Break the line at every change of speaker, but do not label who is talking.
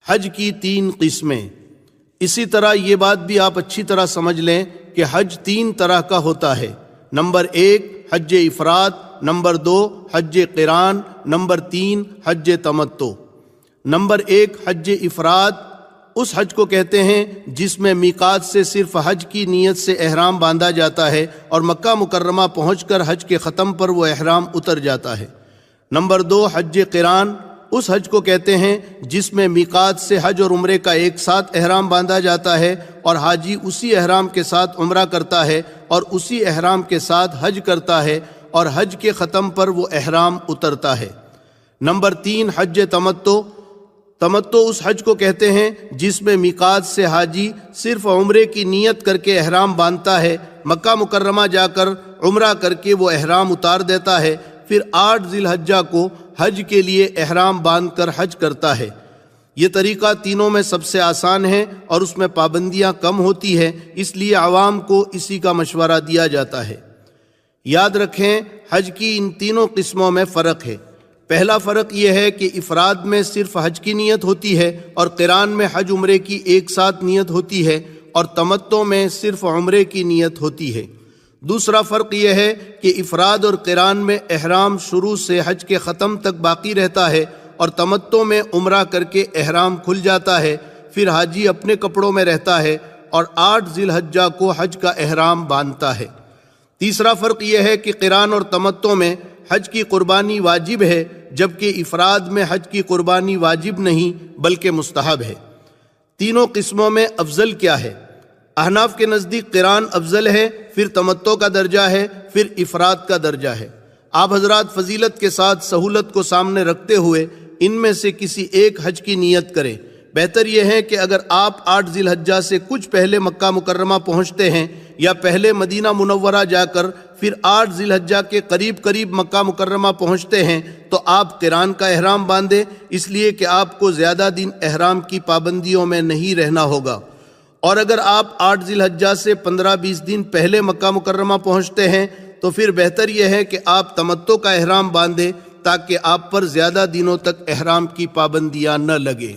حج کی 3 قسمیں۔ اسی طرح یہ بات بھی آپ اچھی طرح سمجھ لیں کہ حج 3 طرح کا ہوتا ہے۔ نمبر 1 حج افراد، نمبر 2 حج قران، نمبر 3 حج تمتع۔ نمبر 1 حج افراد اس حج کو کہتے ہیں جس میں میقات سے صرف حج کی نیت سے احرام باندھا جاتا ہے اور مکہ مکرمہ پہنچ کر حج کے ختم پر وہ احرام اتر جاتا ہے۔ نمبر 2 حج قران اس حج کو کہتے ہیں جس میں میقات سے حج اور عمرے کا ایک ساتھ احرام باندھا جاتا ہے اور حاجی اسی احرام کے ساتھ عمرہ کرتا ہے اور اسی احرام کے ساتھ حج کرتا ہے اور حج کے ختم پر وہ احرام اترتا ہے۔ نمبر 3 حج تمتع اس حج کو کہتے ہیں جس میں میقات سے حاجی صرف عمرے کی نیت کر کے احرام باندھتا ہے، مکہ مکرمہ جا کر عمرہ کر کے وہ احرام اتار دیتا ہے، پھر 8 ذی الحجہ کو حج کے لیے احرام باندھ کر حج کرتا ہے۔ یہ طریقہ تینوں میں سب سے آسان ہے اور اس میں پابندیاں کم ہوتی ہیں، اس لیے عوام کو اسی کا مشورہ دیا جاتا ہے۔ یاد رکھیں حج کی ان تینوں قسموں میں فرق ہے۔ پہلا فرق یہ ہے کہ افراد میں صرف حج کی نیت ہوتی ہے اور قران میں حج عمرے کی ایک ساتھ نیت ہوتی ہے اور تمتع میں صرف عمرے کی نیت ہوتی ہے۔ دوسرا فرق یہ ہے کہ افراد اور قران میں احرام شروع سے حج کے ختم تک باقی رہتا ہے اور تمتع میں عمرہ کر کے احرام کھل جاتا ہے، پھر حاجی اپنے کپڑوں میں رہتا ہے اور 8 ذی الحجہ کو حج کا احرام باندھتا ہے۔ تیسرا فرق یہ ہے کہ قران اور تمتع میں حج کی قربانی واجب ہے جبکہ افراد میں حج کی قربانی واجب نہیں بلکہ مستحب ہے۔ تینوں قسموں میں افضل کیا ہے؟ احناف کے نزدیک قران افضل ہے، پھر تمتع کا درجہ ہے، پھر افراد کا درجہ ہے۔ آپ حضرات فضیلت کے ساتھ سہولت کو سامنے رکھتے ہوئے ان میں سے کسی ایک حج کی نیت کریں۔ بہتر یہ ہے کہ اگر آپ 8 ذی الحجہ سے کچھ پہلے مکہ مکرمہ پہنچتے ہیں یا پہلے مدینہ منورہ جا کر پھر 8 ذی الحجہ کے قریب مکہ مکرمہ پہنچتے ہیں تو آپ قران کا احرام باندھیں، اس لیے کہ آپ کو زیادہ دن احرام کی پابندیوں میں نہیں رہنا ہوگا۔ اور اگر آپ 8 ذی الحجہ سے 15-20 دن پہلے مکہ مکرمہ پہنچتے ہیں تو پھر بہتر یہ ہے کہ آپ تمتع کا احرام باندھیں تاکہ آپ پر زیادہ دنوں تک احرام کی پابندیاں نہ لگیں۔